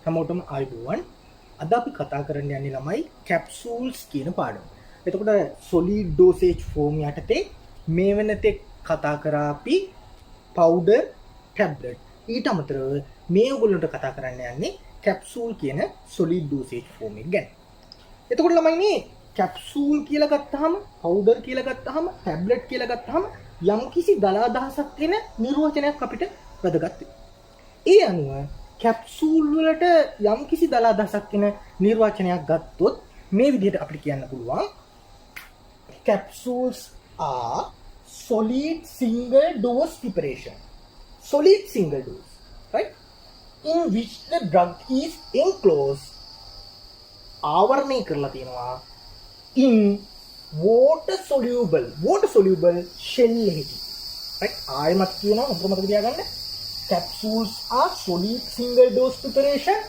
හැමෝටම ආයුබෝවන්. අද අපි කතා කරන්න යන්නේ ළමයි කැප්සූල්ස් කියන පාඩම. එතකොට solid dosage form යටතේ මේ වෙනතෙක් කතා කරා අපි powder tablet. ඊට අමතරව මේ ඔයගොල්ලන්ට කතා කරන්න යන්නේ කැප්සූල් කියන solid dosage form එක ගැන. එතකොට ළමයි මේ කැප්සූල් කියලා ගත්තාම powder කියලා ගත්තාම tablet කියලා ගත්තාම යම්කිසි දල අදහසක් තියෙන නිර්වචනයක් අපිට වැදගත් වෙනවා. ඒ අනුව කැප්සූල් වලට යම්කිසි දල අදහසක් තියෙන නිර්වචනයක් ගත්තොත් මේ විදිහට අපිට කියන්න පුළුවන් capsules are solid single dose preparation. Solid single dose, right? In which the drug is enclosed ආවරණය කරලා තියෙනවා in water soluble shell එකකින්, right? ආයෙමත් කියනවා මොකද මතක තියාගන්න. Capsules are solid single dose preparation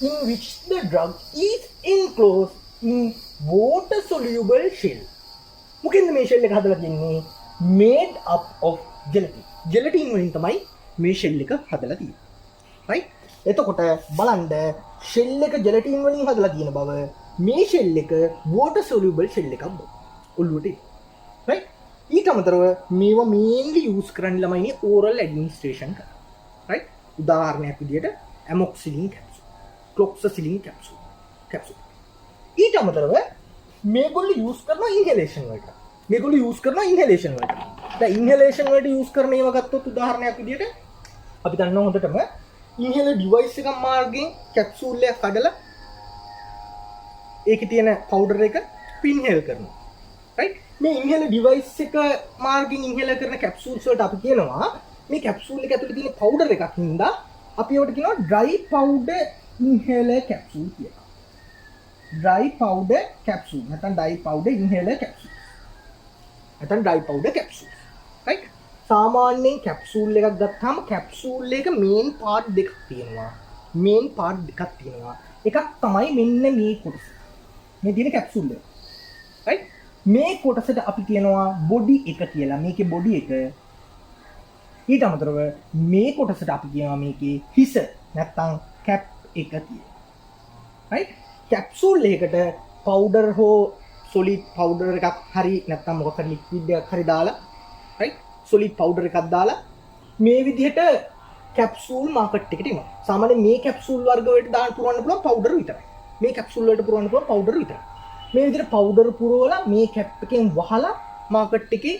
in which the drug is enclosed in water soluble shell. මොකෙන්ද මේ shell එක හදලා තියෙන්නේ? Made up of gelatin. Gelatin වලින් තමයි මේ shell එක හදලා තියෙන්නේ. right? එතකොට බලන්න shell එක gelatin වලින් හදලා තියෙන බව, මේ shell එක water soluble shell එකක් බව ඔළුවට එයි. right? ඊට අමතරව මේවා mainly use කරන්නේ ළමයිනේ oral administration කරා. right? උදාහරණයක් විදියට amoxicillin capsule, cloxacillin capsule. ඊට අමතරව මේගොල්ලෝ use කරන inhalation වලට. දැන් inhalation වලට use කරන ඒවා ගත්තොත් උදාහරණයක් විදියට අපි දන්නවා හොඳටම inhaler device එකක් මාර්ගයෙන් capsule එක කඩලා ඒකේ තියෙන powder එක inhale කරනවා. right? මේ inhaler device එක මාර්ගයෙන් inhale කරන capsules වලට අපි කියනවා මේ capsule එක ඇතුලේ තියෙන powder එකක් හින්දා අපි ඒවට කියනවා dry powder inhaler capsule කියලා. dry powder capsule නැත්නම් dry powder inhaler capsule. right? සාමාන්‍යයෙන් capsule එකක් ගත්තාම capsule එක main part දෙකක් තියෙනවා. එකක් තමයි මෙන්න මේ කොටස. මේ තියෙන capsule එක. right? මේ කොටසට අපි කියනවා body එක කියලා. මේකේ body එක. ඊට අමතරව මේ කොටසට අපි කියනවා මේකේ හිස නැත්නම් cap එක කියලා. right? capsule එකකට powder හෝ solid powder එකක් හරි නැත්නම් මොකක් හරි liquid එකක් හරි දාලා, right? solid powder එකක් දාලා මේ විදිහට capsule market එකට එනවා. සාමාන්‍යයෙන් මේ capsule වර්ග වලට දාන්න පුරවන්න පුළුවන් powder විතරයි. මේ capsule වලට පුරවන්න පුළුවන් powder විතරයි. මේ විදිහට powder පුරවලා මේ cap එකෙන් වහලා market එකේ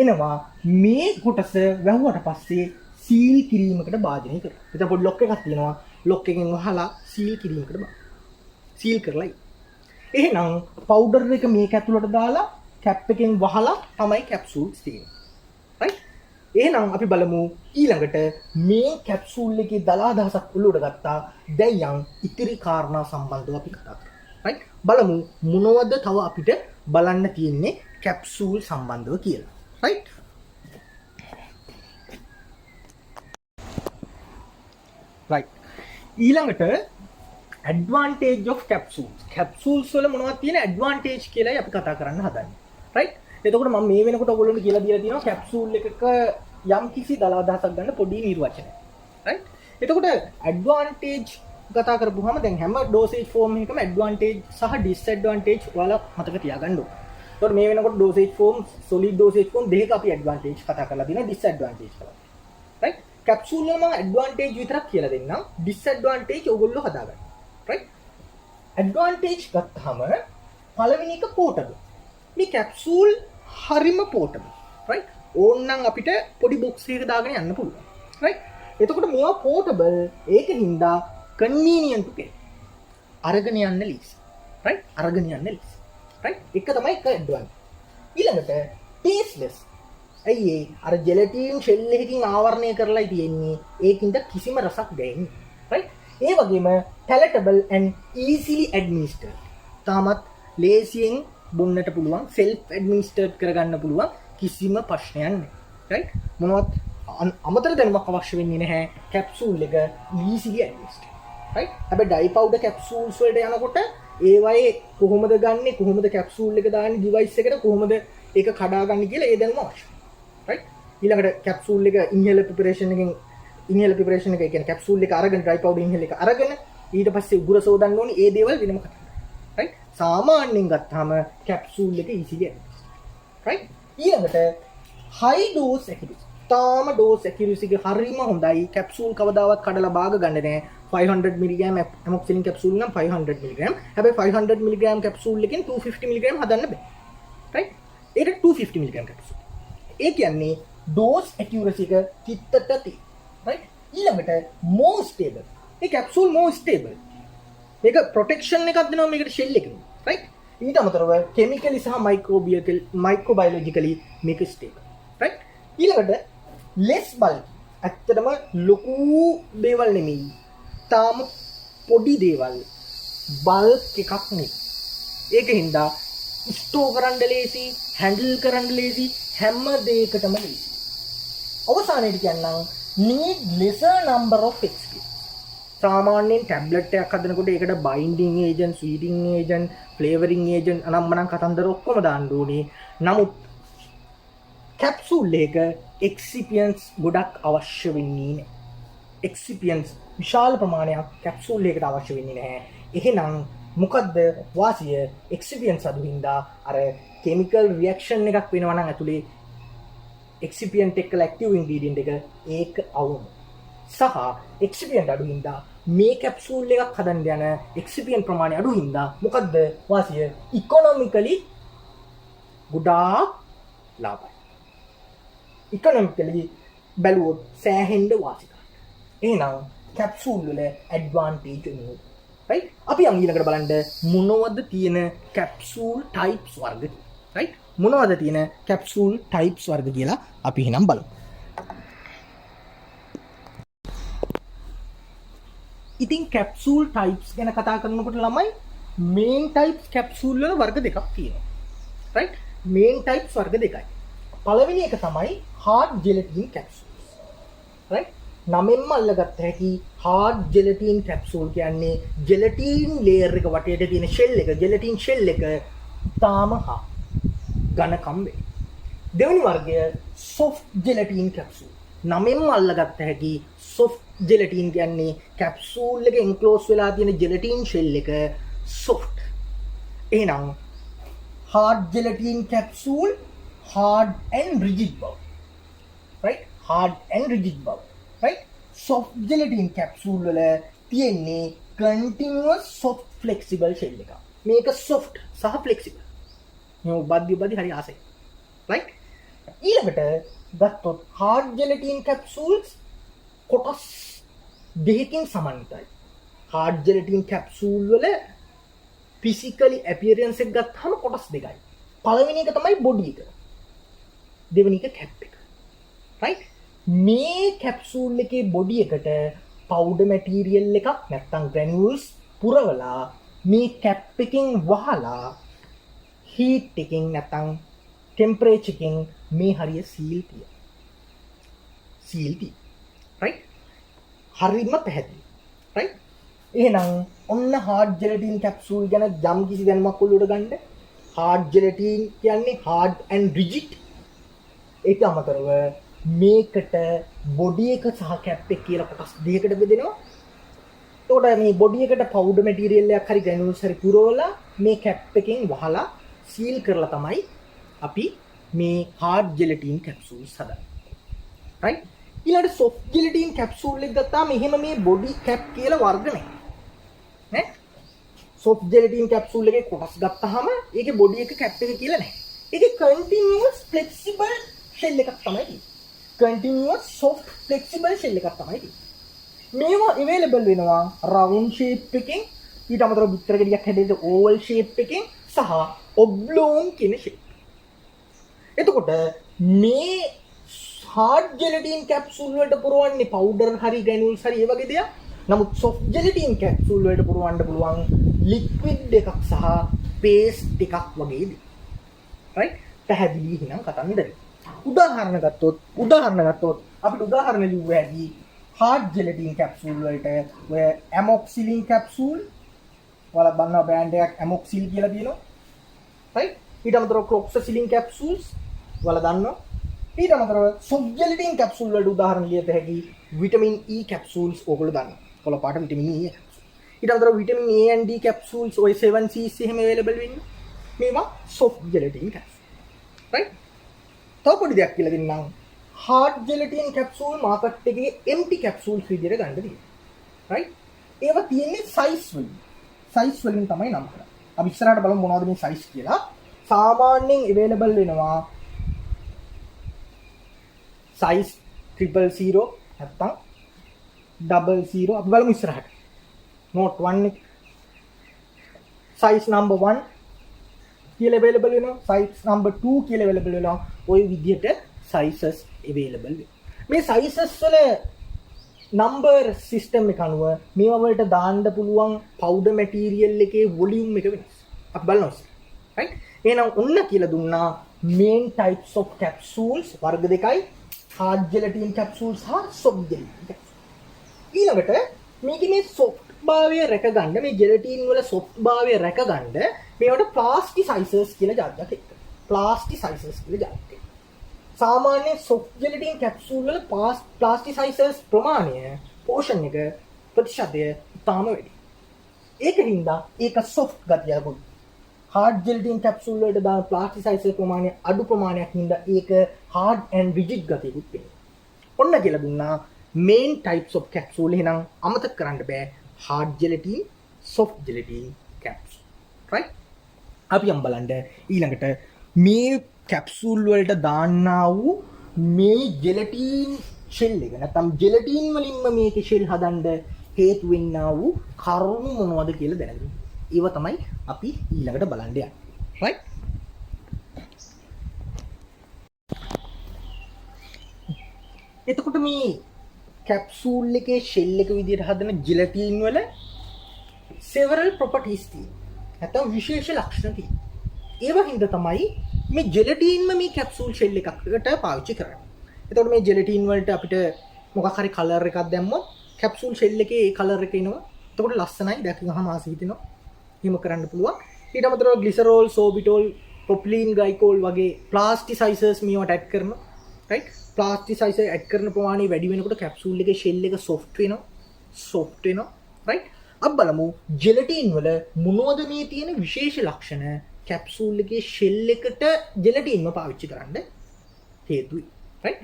එනවා. මේ කොටස වැහුවට පස්සේ seal කිරීමකට භාජනය කරනවා. එතකොට පොඩි lock එකක් තියෙනවා. lock එකෙන් වහලා seal කිරීමකට seal කරලා. එහෙනම් powder එක මේක ඇතුළට දාලා cap එකෙන් වහලා තමයි capsules තියෙන්නේ. right? එහෙනම් අපි බලමු ඊළඟට මේ capsule එකේ දල අදහසක් උළුවට ගත්තා. දැන් යම් ඉතිරි කාරණා සම්බන්ධව අපි කතා කරමු. right? බලමු මොනවද තව අපිට බලන්න තියෙන්නේ capsule සම්බන්ධව කියලා. right? ඊළඟට advantage of capsules වල මොනවද තියෙන advantage කියලායි අපි කතා කරන්න හදන්නේ. right? එතකොට මම මේ වෙනකොට ඔයගොල්ලන්ට කියලා දීලා තියෙනවා capsule එකක යම් කිසි දල අදහසක් ගන්න පොඩි නිර්වචනයක්. right? එතකොට advantage කතා කරපුවාම දැන් හැම dosage form එකකම advantage සහ disadvantage ඔයාලා මතක තියාගන්න ඕනේ. එතකොට මේ වෙනකොට dosage form, solid dosage form දෙකක අපි advantage කතා කරලා තියෙනවා, disadvantage කරලා. right? capsule වල මම advantage විතරක් කියලා දෙන්නම්. disadvantage ඔයගොල්ලෝ හදාගන්න. right? advantage ගත්තාම පළවෙනි එක portable. මේ capsule හරිම portable. right? ඕන්නම් අපිට පොඩි box එකක දාගෙන යන්න පුළුවන්. right? එතකොට මේවා portable, ඒකින්ද convenient to carry. අරගෙන යන්න ලීසි. right? right? එක තමයි එක advantage. ඊළඟට tasteless. අයියේ අර gelatin shell එකකින් ආවරණය කරලා තියෙන්නේ. ඒකින්ද කිසිම රසක් දැනෙන්නේ. right? ඒ වගේම palatable and easily administered. තාමත් ලේසියෙන් බොන්නට පුළුවන්, self administered කරගන්න පුළුවන්, කිසිම ප්‍රශ්නයක් නැහැ. right? මොනවත් අමතර දැනුමක් අවශ්‍ය වෙන්නේ නැහැ. capsule එක easily administered. right? හැබැයි dry powder capsules වලට යනකොට ඒවයේ කොහොමද ගන්නෙ, කොහොමද capsule එක දාන්නේ device එකට, කොහොමද ඒක කඩාගන්නේ කියලා ඒ දැනුම අවශ්‍යයි. right? ඊළඟට capsule එක inhaler preparation එක කියන්නේ capsule එක අරගෙන dry powder inhaler එක අරගෙන ඊට පස්සේ උගුර සෝදන්න ඕනේ ඒ දේවල් වෙනම කතා කරනවා right සාමාන්‍යයෙන් ගත්තාම කැප්සූල් එක easily administered right ඊළඟට high dose accuracy තාම dose accuracy එක හරිම හොඳයි කැප්සූල් කවදාවත් කඩලා බාග ගන්න නෑ 500 mg amoxicillin කැප්සූල් නම් 500 mg හැබැයි 500 mg කැප්සූල් එකෙන් 250 mg හදන්න බෑ right ඒක 250 mg කැප්සූල් ඒ කියන්නේ dose accuracy එක තිත්තට තියෙන right ඊළඟට more stable මේ කැප්සූල් more stable මේක protection එකක් දෙනවා මේකට shell එකකින් right ඊට අමතරව chemically සහ microbiologically මේක stable right ඊළඟට less bulky ඇත්තටම ලොකු දේවල් නෙමෙයි තාම පොඩි දේවල් බල්ක් එකක් නෙමෙයි ඒකින්ද ස්ටෝර් කරන්න ලේසි හැන්ඩල් කරන්න ලේසි හැම දෙයකටම ලේසි අවසානයේදී කියන්නම් need lesser number of experiments සාමාන්‍යයෙන් ටැබ්ලට් එකක් හදනකොට ඒකට බයින්ඩින් ඒජන්ට් ස්වීටින් ඒජන්ට් ෆ්ලේවරින් ඒජන්ට් අනම්මනම් කතන්දර ඔක්කොම දාන්න ඕනේ නමුත් කැප්සූල් එක එක්සිපියන්ට්ස් ගොඩක් අවශ්‍ය වෙන්නේ නැහැ එක්සිපියන්ට්ස් විශාල ප්‍රමාණයක් කැප්සූල් එකකට අවශ්‍ය වෙන්නේ නැහැ එහෙනම් මොකද්ද වාසිය එක්සිපියන්ට්ස් අඩු හින්දා අර කෙමිකල් රියැක්ෂන් එකක් වෙනවා නම් ඇතුලේ එක්සිපියන්ට් එක්කලා ඇක්ටිව් ඉන්ග්‍රීඩියන්ට් එක ඒක අවුම සහ එක්සිපියන්ට් අඩු හින්දා මේ කැප්සූල් එකක් හදන්න යන එක්සිපියන්ට් ප්‍රමාණය අඩු හින්දා මොකද්ද වාසිය ඉකොනොමිකලි ගොඩාක් ලාභයි ඉකොනොමිකලි බැලුවොත් සෑහෙන්න වාසිකයි එහෙනම් කැප්සූල් වල ඇඩ්වාන්ටේජ් වෙනවා right අපි යමු ඊළඟට බලන්න මොනවද තියෙන කැප්සූල් ටයිප්ස් වර්ග right මොනවද තියෙන කැප්සූල් ටයිප්ස් වර්ග කියලා අපි එහෙනම් බලමු ඉතින් කැප්සූල් ටයිප්ස් ගැන කතා කරනකොට ළමයි මේන් ටයිප්ස් කැප්සූල් වල වර්ග දෙකක් තියෙනවා right මේන් ටයිප්ස් වර්ග දෙකයි පළවෙනි එක තමයි hard gelatin capsules right නමෙන්ම අල්ලගත්ත හැකි hard gelatin capsule කියන්නේ gelatin layer එක වටේට තියෙන shell එක gelatin shell එක තාම ඝනකම් වේ දෙවෙනි වර්ගය soft gelatin capsule නමෙන්ම අල්ලගත්ත හැකි soft gelatin කියන්නේ capsule එක enclose වෙලා තියෙන gelatin shell එක soft එහෙනම් hard gelatin capsule hard and rigid බව right hard and rigid බව right soft gelatin capsule වල තියෙන්නේ continuous soft flexible shell එක මේක soft සහ flexible මේ බද්දි හරි ආසයි right ඊළඟට ගත්තොත් hard gelatin capsules කොටස් දෙකකින් සමන්විතයි hard gelatin capsule වල physically appearance එක ගත්තාම කොටස් දෙකයි පළවෙනි එක තමයි body එක දෙවෙනි එක cap එක right මේ කැප්සූල් එකේ බොඩි එකට පවුඩර් මැටීරියල් එකක් නැත්නම් ග්‍රැනියුල්ස් පුරවලා මේ කැප් එකෙන් වහලා හීට් එකෙන් නැත්නම් ටෙම්පරේචර් එකෙන් මේ හරිය සීල් තියෙනවා right හරියම පැහැදිලි right එහෙනම් ඔන්න hard gelatin capsule ගැන යම් කිසි දැනුමක් ඔළුවට ගන්න hard gelatin කියන්නේ hard and rigid ඒක අමතරව මේකට බොඩි එක සහ කැප් එක කියලා කොටස් දෙකකට බෙදෙනවා. එතකොට මේ බොඩි එකට පවුඩර් මැටීරියල් එකක් හරි ග්‍රැනියුල්ස් හරි පුරවලා මේ කැප් එකෙන් වහලා සීල් කරලා තමයි අපි මේ hard gelatin capsules හදන්නේ. right? ඊළඟට soft gelatin capsule එක ගත්තාම එහෙම මේ බොඩි කැප් කියලා වර්ග නැහැ. නේ? soft gelatin capsule එකේ කොටස් ගත්තාම ඒකේ බොඩි එක කැප් එක කියලා නැහැ. ඒකේ continuous flexible shell එකක් තමයි තියෙන්නේ. continuous soft flexible shell එකක් තමයි තියෙන්නේ. මේවා available වෙනවා round shape එකකින් ඊට අමතරව පිටර ගෙඩියක් හැදෙන්න oval shape එකකින් සහ oblong කියන shape. එතකොට මේ hard gelatin capsule වලට පුරවන්නේ powder හරි granules හරි ඒ වගේ දෙයක්. නමුත් soft gelatin capsule වලට පුරවන්න පුළුවන් liquid එකක් සහ paste එකක් වගේ දේ. right? පැහැදිලි හිනම් කතන්දරේ. උදාහරණ ගත්තොත් අපිට උදාහරණ ලිව්ව හැකි hard gelatin capsule වලට ඔය amoxicillin capsule වල බන්නා බ්‍රෑන්ඩ් එකක් amoxil කියලා තියෙනවා right ඊට අමතරව cloxacillin capsules වල දන්නවා ඊට අමතරව soft gelatin capsule වලට උදාහරණ ලියත හැකි vitamin E capsules ඕගොල්ලෝ දන්නවා කොළ පාට vitamin E ඊට අමතරව vitamin A and D capsules ඔය 7Cs එහෙම available වෙන්නේ. මේවා soft gelatin capsule. right? තව පොඩි දෙයක් කියලා දෙන්නම්. hard gelatin capsule market එකේ empty capsules විදියට ගන්න තියෙනවා. right? ඒවා තියෙන්නේ size වලින්. size වලින් තමයි නම් කරන්නේ. අපි ඉස්සරහට බලමු මොනවද මේ size කියලා. සාමාන්‍යයෙන් available වෙනවා size 000 නැත්තම් 00 අපි බලමු ඉස්සරහට. note 1 එක size number 1 කියලා available වෙනවා. size number 2 කියලා available වෙනවා. ওই විදිහට sizes available වෙනවා. මේ sizes වල number system එක අනුව මේවා වලට දාන්න පුළුවන් powder material එකේ volume එක වෙනස්. අපි බලනවා. right? එහෙනම් ඔන්න කියලා දුන්නා main types of capsules වර්ග දෙකයි hard gelatin capsules හා soft gelatin capsules. ඊළඟට මේකේ මේ soft භාවය රැක ගන්න මේ gelatin වල soft භාවය රැක ගන්න මේවට plasticizers කියලා જાතියක් එක්ක. plasticizers කියලා જાතියක්. සාමාන්‍ය soft gelatin capsule වල plasticizers ප්‍රමාණය portion එක ප්‍රතිශතය ඉතාම වැඩි. ඒකින්ද ඒක soft ගතියකුත් hard gelatin capsule වලට දාන plasticizer ප්‍රමාණය අඩු ප්‍රමාණයක් හින්දා ඒක hard and rigid ගතියකුත් වෙනවා. ඔන්න කියලා දුන්නා main types of capsule එහෙනම් අමතක කරන්න බෑ hard gelatin soft gelatin capsule. right? අපි යම් බලන්න ඊළඟට මේ capsule වලට දාන්නා වූ මේ gelatin shell එක නැත්නම් gelatin වලින්ම මේකේ shell හදන්න හේතු වෙන්නා වූ කරුණු මොනවද කියලා දැනගන්න. ඒව තමයි අපි ඊළඟට බලන්න යන්නේ. right? එතකොට මේ capsule එකේ shell එක විදිහට හදන gelatin වල several properties තියෙනවා. නැත්නම් විශේෂ ලක්ෂණ තියෙනවා. ඒව හින්දා තමයි මේ gelatinම මේ capsule shell එකකට පාවිච්චි කරන්නේ. එතකොට මේ gelatin වලට අපිට මොකක් හරි color එකක් දැම්මොත් capsule shell එකේ ඒ color එක එනවා. එතකොට ලස්සනයි දැකගහම ආසි හිතෙනවා. එහෙම කරන්න පුළුවන්. ඊට අමතරව glycerol, sorbitol, propylene glycol වගේ plasticizers මේවට add කරනවා. right? plasticizer add කරන ප්‍රමාණය වැඩි වෙනකොට capsule එකේ shell එක soft වෙනවා. soft වෙනවා. right? අපි බලමු gelatin වල මොනවද මේ තියෙන විශේෂ ලක්ෂණ capsule එකේ shell එකට gelatinම පාවිච්චි කරන්න හේතුයි. right?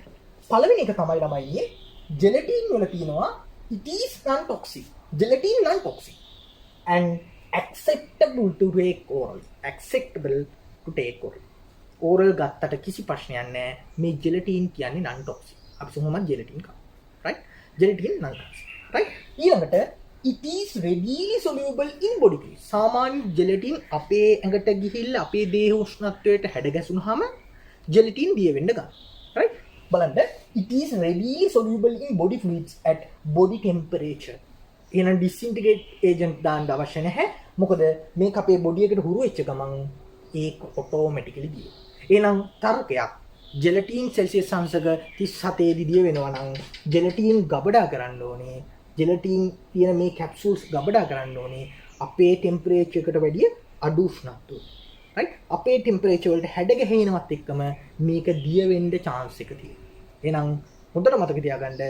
පළවෙනි එක තමයි ළමයි gelatin වල තියෙනවා it is non toxic. gelatin non toxic and acceptable to take oral. acceptable to take oral. oral ගත්තට කිසි ප්‍රශ්නයක් නැහැ. මේ gelatin කියන්නේ non toxic. අපි කොහොමද gelatin කන්නේ? right? gelatin non toxic. right? ඊළඟට it is readily soluble in body fluids. සාමාන්‍ය gelatin අපේ ඇඟට ගිහිල්ලා අපේ දේහ උෂ්ණත්වයට හැඩ ගැසුනහම gelatin දිය වෙන්න ගන්නවා. right? බලන්න it is readily soluble in body fluids at body temperature. එහෙනම් disintegrate agent දාන්න අවශ්‍ය නැහැ. මොකද මේක අපේ බොඩි එකට හුරු වෙච්ච ගමන් ඒක ඔටෝමැටිකලි දිය. එහෙනම් තර්කයක් ජෙලටින් සෙල්සියස් අංශක 37 දී දිය වෙනවා නම් ජෙලටින් ගබඩා කරන්න ඕනේ. ජෙලටින් තියෙන මේ කැප්සූල්ස් ගබඩා කරන්න ඕනේ අපේ ටෙම්පරේචර් එකට වැඩිය අඩු උෂ්ණත්වයක. right? අපේ ටෙම්පරේචර් වලට හැඩ ගැහෙනවත් එක්කම මේක දිය වෙන්න chance එක තියෙනවා. එහෙනම් හොඳට මතක තියාගන්න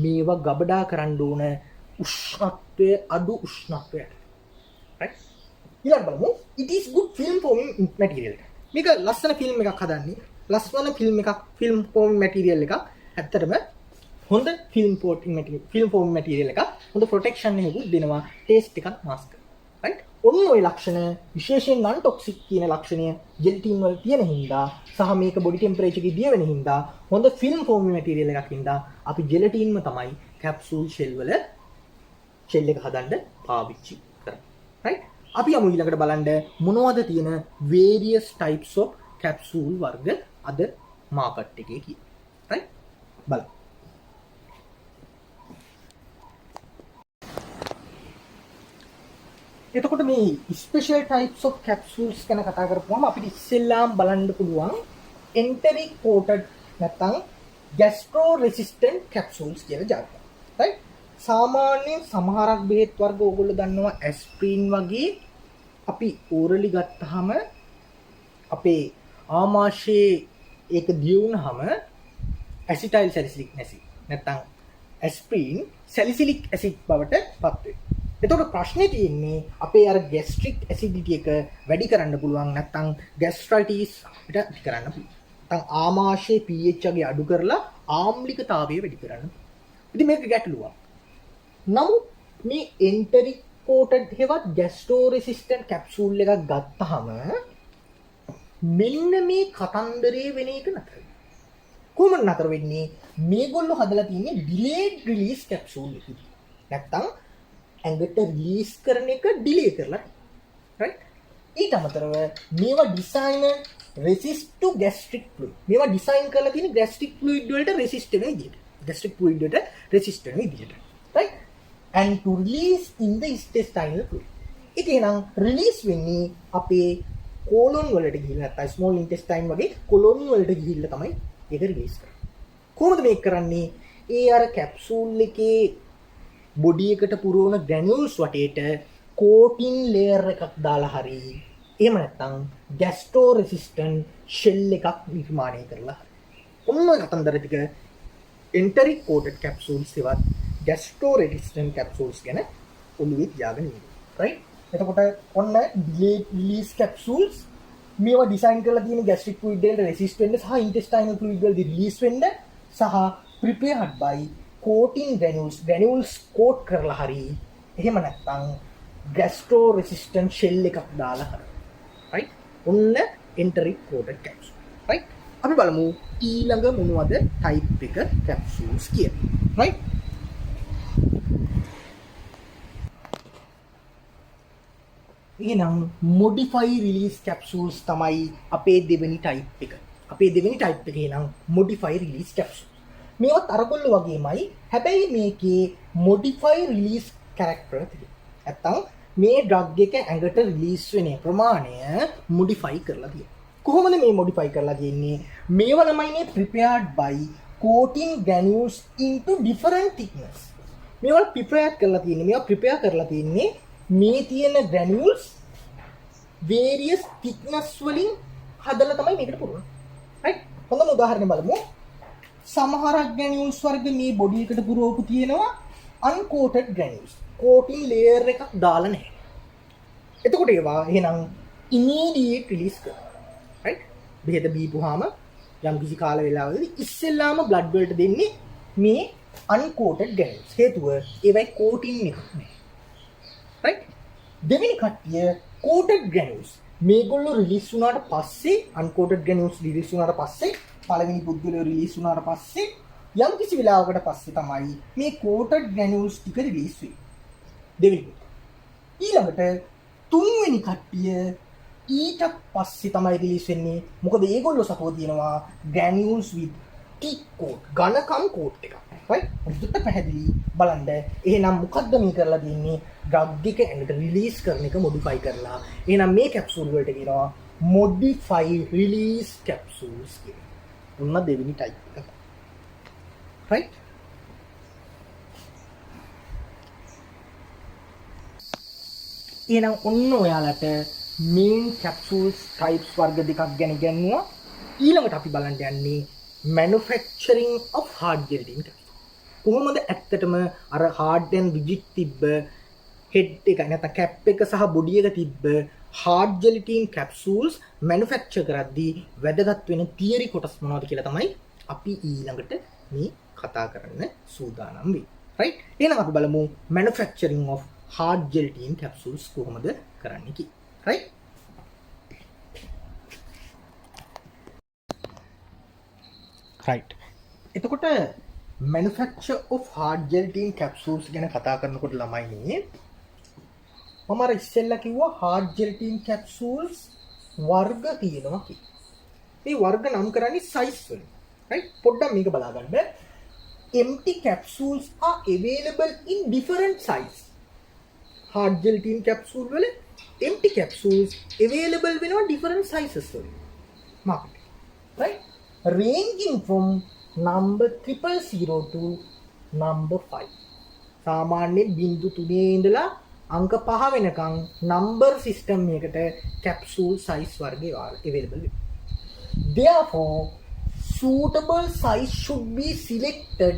මේවා ගබඩා කරන්න ඕන උෂ්ණත්වය අඩු උෂ්ණත්වයට. right? ඊළඟ බලමු it is good film forming material. මේක ලස්සන ෆිල්ම් එකක් හදන්නේ. ලස්සන ෆිල්ම් forming material එකක්. ඇත්තටම හොඳ ෆිල්ම් forming material එකක්. හොඳ protection එකකුත් දෙනවා. taste එකක් mask. right? ඔන්න ඔය ලක්ෂණ විශේෂයෙන් non toxic කියන ලක්ෂණය gelatin වල තියෙන හින්දා සහ මේක body temperature එකේ දිය වෙන හින්දා හොඳ film forming material එකක් හින්දා අපි gelatinම තමයි capsule shell වල shell එක හදන්න පාවිච්චි කරන්නේ. right? අපි යමු ඊළඟට බලන්න මොනවද තියෙන various types of capsule වර්ග අද මාකට් එකේ කියලා. right? බලන්න. එතකොට මේ special types of capsules ගැන කතා කරපුවම අපිට ඉස්සෙල්ලාම බලන්න පුළුවන් enteric coated නැත්නම් gastro resistant capsules කියලා જાතියක්. right? සාමාන්‍යයෙන් සමහරක් බෙහෙත් වර්ග ඕගොල්ලෝ දන්නවා ඇස්ප්‍රින් වගේ අපි ඕරලි ගත්තාම අපේ ආමාශයේ ඒක දිය වුණාම ඇසිටයිල් සැලිසිලික් ඇසිඩ් නැත්නම් ඇස්ප්‍රින් සැලිසිලික් ඇසිඩ් බවට පත් වෙනවා. එතකොට ප්‍රශ්නේ තියෙන්නේ අපේ අර gastric acidity එක වැඩි කරන්න පුළුවන් නැත්නම් gastritis අපිට ඇති කරන්න පුළුවන්. නැත්නම් ආමාශයේ pH එක අඩු කරලා ආම්ලිකතාවය වැඩි කරන්න. ඉතින් මේක ගැටලුවක්. නමුත් මේ enteric coated හෙවත් gastro resistant capsule එකක් ගත්තාම මෙන්න මේ කතන්දරේ වෙන එක නතර. කොහොමද නතර වෙන්නේ? මේගොල්ලෝ හදලා තියෙන්නේ delayed release capsule එකක්. නැත්නම් ඇඟට රිලීස් කරන එක ඩිලේ කරලා. right? ඊට අමතරව මේවා design resist to gastric fluid. මේවා design කරලා තියෙන්නේ gastric fluid වලට resist වෙන විදිහට. gastric fluid වලට resist වෙන විදිහට. right? And to release in the intestinal fluid. ඒක එනම් release වෙන්නේ අපේ colon වලට ගිහිල්ලා නැත්නම් small intestine වගේ colon වලට ගිහිල්ලා තමයි ඒක release කරන්නේ. කොහොමද මේක කරන්නේ? ඒ අර capsule එකේ බොඩි එකට පුරවන ග්‍රැනියුල්ස් වටේට කෝටින් ලේයර් එකක් දාලා හරි එහෙම නැත්නම් ගැස්ට්‍රෝ රෙසිස්ටන්ට් ෂෙල් එකක් නිර්මාණය කරලා හරි. ඔන්න කතන්දර ටික එන්ටරික් කෝටඩ් කැප්සූල්ස් ඒවත් ගැස්ට්‍රෝ රෙසිස්ටන්ට් කැප්සූල්ස් ගැන ඔළුවේ තියාගෙන ඉන්න. right? එතකොට ඔන්න ඩිලේඩ් රිලීස් කැප්සූල්ස් මේවා ඩිසයින් කරලා තියෙන ගැස්ට්‍රික් ෆ්ලුයිඩ් වලට රෙසිස්ට් වෙන්න සහ ඉන්ටෙස්ටයිනල් ෆ්ලුයිඩ් වලට රිලීස් වෙන්න සහ prepared by coating granules coat කරලා හරි එහෙම නැත්නම් gastro resistant shell එකක් දාලා හරි. right? ඔන්න enteric coated capsule. right? අපි බලමු ඊළඟ මොනවද type එක capsules කියන්නේ. right? එහෙනම් modify release capsules තමයි අපේ දෙවෙනි type එක. අපේ දෙවෙනි type එකේ නම් modify release capsule. මේවත් අරගොල්ල වගේමයි. හැබැයි මේකේ modify release character තියෙනවා. නැත්තම් මේ drug එක ඇඟට release වෙන ප්‍රමාණය modify කරලා තියෙනවා. කොහොමද මේ modify කරලා තියෙන්නේ? මේවා ළමයිනේ prepared by coating granules into different thickness. මේවා prepare කරලා තියෙන්නේ. මේවා prepare කරලා තියෙන්නේ මේ තියෙන granules various thickness වලින් හදලා තමයි මේකට පුරවන්නේ. right? හොඳම උදාහරණයක් බලමු. සමහරක් granules වර්ග මේ බොඩි එකට පුරවපු තියෙනවා uncoated granules. coating layer එකක් දාලා නැහැ. එතකොට ඒවා එහෙනම් immediate release කරනවා. right? බෙහෙත බීපුවාම යම් කිසි කාල වේලාවකදී ඉස්සෙල්ලාම blood වලට දෙන්නේ මේ uncoated granules. හේතුව ඒවයි coating එකක් නැහැ. right? දෙවෙනි කට්ටිය coated granules. මේගොල්ලෝ release වුණාට පස්සේ uncoated granules release වුණාට පස්සේ පළවෙනි පුද්ගලයෝ රිලීස් වුණාට පස්සේ යම් කිසි වෙලාවකට පස්සේ තමයි මේ coated granules ටික රිලීස් වෙන්නේ. දෙවෙනි. ඊළඟට තුන්වෙනි කට්ටිය ඊට පස්සේ තමයි රිලීස් වෙන්නේ. මොකද ඒගොල්ලෝ සපෝ තියෙනවා granules with thick coat, ඝනකම් coat එකක්. right? හොඳට පැහැදිලි බලන්න. එහෙනම් මොකද්ද මේ කරලා තියෙන්නේ? drug එක ඇඟට රිලීස් කරන එක modify කරලා. එහෙනම් මේ capsule වලට කියනවා modify release capsules කියලා. ඔන්න දෙවෙනි type එක. right? එහෙනම් ඔන්න ඔයාලට main capsules types වර්ග දෙකක් ගැන ඉගෙනුවා. ඊළඟට අපි බලන්න යන්නේ manufacturing of hard gelatin capsules. කොහොමද ඇත්තටම අර hard and rigid තිබ්බ head එක නැත්නම් cap එක සහ body එක තිබ්බ hard gelatin capsules manufacture කරද්දී වැදගත් වෙන theory කොටස් මොනවද කියලා තමයි අපි ඊළඟට මේ කතා කරන්න සූදානම් වෙන්නේ. right? එහෙනම් අපි බලමු manufacturing of hard gelatin capsules කොහොමද කරන්නේ කියලා. right? right. එතකොට manufacture of hard gelatin capsules ගැන කතා කරනකොට ළමයිනේ මම අර ඉස්සෙල්ලා කිව්වා hard gelatin capsules වර්ග තියෙනවා කියලා. මේ වර්ග නම් කරන්නේ size වලින්. right? පොඩ්ඩක් මේක බලා ගන්න. empty capsules are available in different size. hard gelatin capsule වල empty capsules available වෙනවා different sizes වලින්. market. right? ranging from number 000 to number 5. සාමාන්‍යයෙන් බිංදු 3 ඉඳලා අංක 5 වෙනකන් number system එකකට capsule size වර්ගය available වෙනවා. Therefore, suitable size should be selected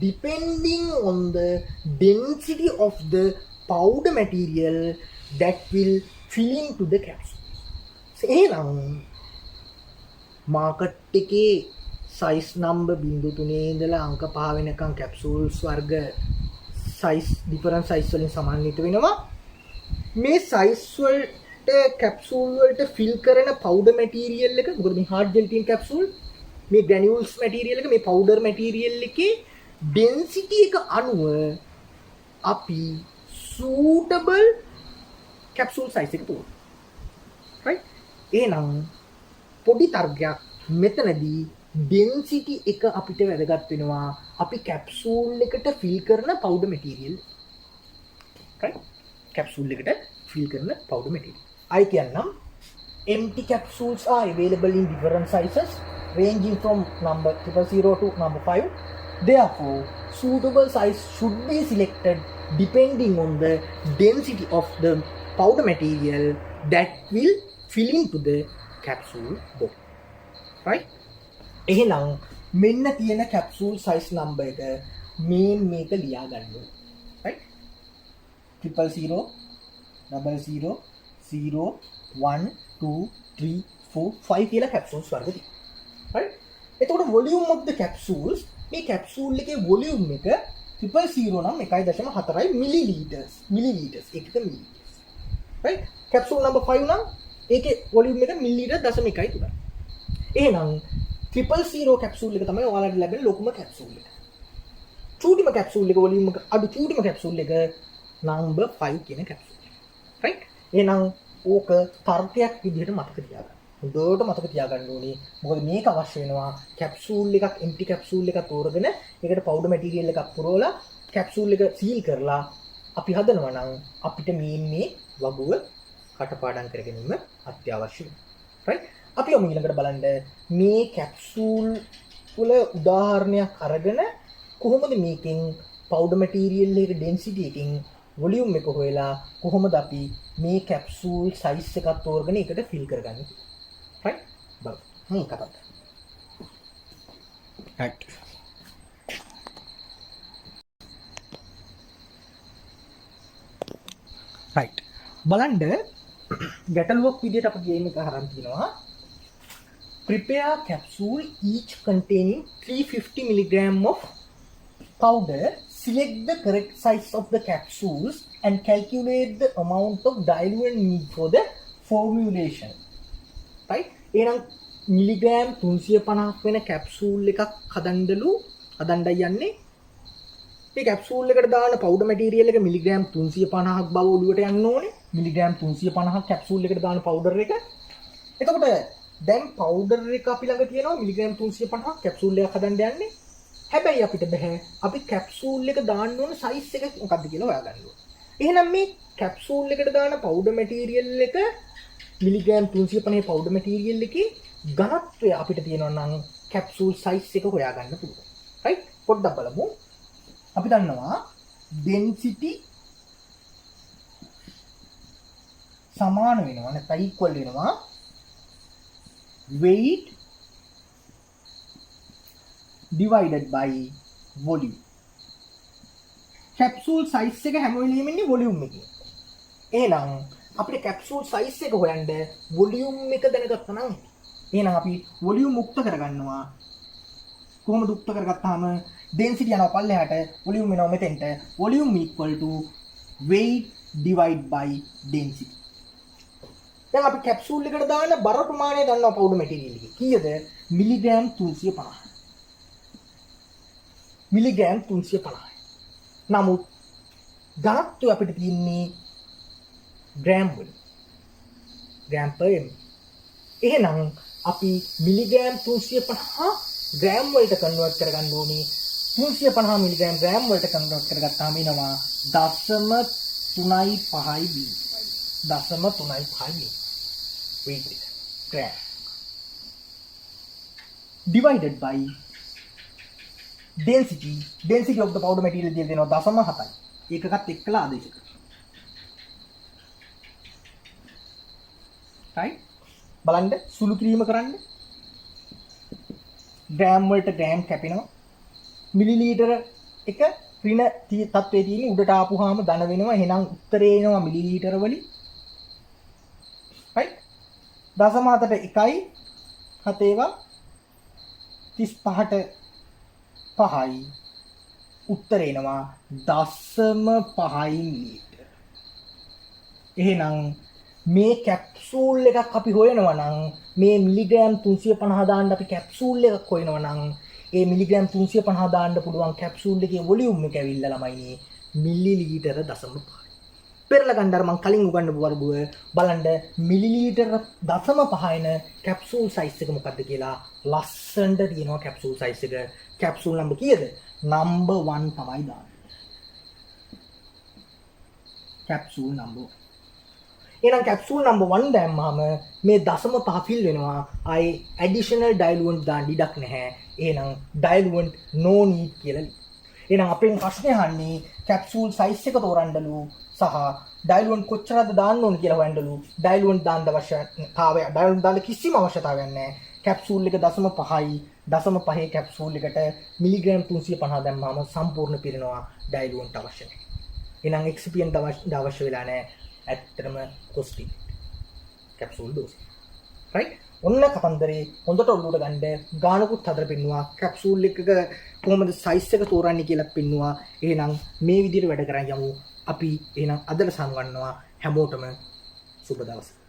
depending on the density of the powder material that will fill into the capsule. එහෙනම් market එකේ size number 0.3 ඉඳලා අංක 5 වෙනකන් capsules වර්ග size different size වලින් සමන්විත වෙනවා. මේ size වලට capsule වලට fill කරන powder material එක, මොකද මේ hard gelatin capsule මේ granules material එක, මේ powder material එකේ density එක අනුව අපි suitable capsule size එක තෝරනවා. right? එහෙනම් පොඩි තර්කයක් මෙතනදී density එක අපිට වැදගත් වෙනවා අපි capsule එකට fill කරන powder material. right? capsule එකට fill කරන powder material. I කියන්නම් empty capsules are available in different sizes ranging from number 000 to number 5. Therefore, suitable size should be selected depending on the density of the powder material that will fill into the capsule body. Right? එහෙනම් මෙන්න තියෙන capsule size number එක මේක ලියා ගන්න ඕනේ. right? 000 00 0 1 2 3 4 5 කියලා capsules වර්ග තියෙනවා. right? එතකොට volume of the capsules මේ capsule එකේ volume එක 000 නම් 1.4 milliliters. එකක milliliters. right? capsule number 5 නම් ඒකේ volume එක milliliter 0.1. එහෙනම් 000 capsule එක තමයි ඔයාලට ලැබෙන ලොකුම capsule එක. චූටිම capsule එක volume එක අඩු චූටිම capsule එක number 5 කියන capsule. right? එහෙනම් ඕක තර්කයක් විදිහට මතක තියාගන්න. හොඳට මතක තියාගන්න ඕනේ. මොකද මේක අවශ්‍ය වෙනවා capsule එකක් empty capsule එකක් තෝරගෙන ඒකට powder material එකක් පුරවලා capsule එක seal කරලා අපි හදනවා නම් අපිට මේ වගුව කටපාඩම් කර ගැනීම අත්‍යවශ්‍යයි. right? අපි යමු ඊළඟට බලන්න මේ capsule වල උදාහරණයක් අරගෙන කොහොමද මේකෙන් powder material එකේ density එකකින් volume එක හොයලා කොහොමද අපි මේ capsule size එකක් තෝරගෙන ඒකට fill කරගන්නේ. right? බලමු. මේ කතාව. right. right. බලන්න ගැටලුවක් විදිහට අපි ගේම් එක අරන් තිනවා. Prepare capsule each containing 350 mg of powder. Select the correct size of the capsules and calculate the amount of diluent need for the formulation. right? එහෙනම් මිලිග්‍රෑම් 350ක් වෙන capsule එකක් හදන්නයි යන්නේ. මේ capsule එකට දාන powder material එක මිලිග්‍රෑම් 350ක් බව ඔළුවට යන්න ඕනේ. මිලිග්‍රෑම් 350ක් capsule එකට දාන powder එක. එතකොට දැන් powder එක අපි ළඟ තියෙනවා මිලිග්‍රෑම් 350ක් capsule එකක් හදන්න යන්නේ. හැබැයි අපිට බෑ අපි capsule එක දාන්න ඕන size එක මොකක්ද කියලා හොයාගන්න ඕනේ. එහෙනම් මේ capsule එකට දාන powder material එක මිලිග්‍රෑම් 350 powder material එකේ ඝනත්වය අපිට තියෙනවා නම් capsule size එක හොයාගන්න පුළුවන්. right? පොඩ්ඩක් බලමු. අපි දන්නවා density සමාන වෙනවා නැත්නම් equal වෙනවා weight divided by volume. capsule size එක හැම වෙලෙම ඉන්නේ volume එකේ. එහෙනම් අපිට capsule size එක හොයන්න volume එක දැනගත්තා නම් එහෙනම් අපි volume මුක්ත කරගන්නවා. කොහොමද මුක්ත කරගත්තාම density යනවා පල්ලෙහාට volume වෙනවා මෙතෙන්ට. volume equal to weight divide by density. දැන් අපි capsule එකට දාන බර ප්‍රමාණය දන්නවා powder material එකේ. කීයද? මිලිග්‍රෑම් 350. මිලිග්‍රෑම් 350. නමුත් ඝනත්වය අපිට තියෙන්නේ ග්‍රෑම් වල. Gram per ml. එහෙනම් අපි මිලිග්‍රෑම් 350 ග්‍රෑම් වලට කන්වර්ට් කරගන්න ඕනේ. 350 මිලිග්‍රෑම් ග්‍රෑම් වලට කන්වර්ට් කරගත්තාම එනවා 0.35 B. 0.35 B. weight එක. Gram. divided by density of the powder material දිය දෙනවා 0.7. ඒකකත් එක්කලා ආදේශ කරනවා. right? බලන්න සුළු කිරීම කරන්න. ග්‍රෑම් වලට ග්‍රෑම් කැපෙනවා. මිලිලීටර එක ඍණ තත්ත්වයේ තියෙන උඩට ආපුවාම ධන වෙනවා. එහෙනම් උත්තරේ එනවා මිලිලීටර වලින්. right? 0.7ට 1 7 35ට 5යි. උත්තර එනවා 0.5 මිලිලීටර. එහෙනම් මේ කැප්සූල් එකක් අපි හොයනවා නම් මේ මිලිග්‍රෑම් 350 දාන්න අපි කැප්සූල් එකක් හොයනවා නම් ඒ මිලිග්‍රෑම් 350 දාන්න පුළුවන් කැප්සූල් එකේ වොලියුම් එක ඇවිල්ලා ළමයිනේ මිලිලීටර 0.5. පෙරලා ගන්න අර මම කලින් උගන්වපු වර්ගුව බලන්න මිලිලීටර 0.5 එන කැප්සූල් සයිස් එක මොකක්ද කියලා ලස්සනට තියෙනවා කැප්සූල් සයිස් එක. කැප්සූල් නම්බර් කීයද? නම්බර් 1 තමයි දාන්නේ. Capsule number 1. එහෙනම් කැප්සූල් නම්බර් 1 දැම්මම මේ 0.5 ෆිල් වෙනවා. ආයි ඇඩිෂනල් ඩයිලුවන්ට් දාන්න ඉඩක් නැහැ. එහෙනම් ඩයිලුවන්ට් no need කියලා ලියන්න. එහෙනම් අපෙන් ප්‍රශ්නේ අහන්නේ කැප්සූල් සයිස් එක තෝරන්නලු සහ ඩයිලුවන්ට් කොච්චරද දාන්න ඕන කියලා හොයන්නලු. ඩයිලුවන්ට් දාන්න අවශ්‍යතාවය ඩයිලුවන්ට් දාන්න කිසිම අවශ්‍යතාවයක් නැහැ. කැප්සූල් එක 0.5යි 0.5 කැප්සූල් එකට මිලිග්‍රෑම් 350 දැම්මම සම්පූර්ණ පිරෙනවා. ඩයිලුවන්ට් අවශ්‍ය නැහැ. එහෙනම් එක්සිපියන්ට් අවශ්‍ය වෙලා නැහැ. ඇත්තටම කොස්ටික් කැප්සූල් ඩෝස්. right? ඔන්න කතන්දරේ හොඳට ඔළුවට ගන්න ගානකුත් හදලා පෙන්නවා. කැප්සූල් එකක කොහොමද සයිස් එක තෝරන්නේ කියලා පෙන්නවා. එහෙනම් මේ විදිහට වැඩ කරන් යමු. අපි එහෙනම් අදට සම්ගන්නවා හැමෝටම සුබ දවසක්.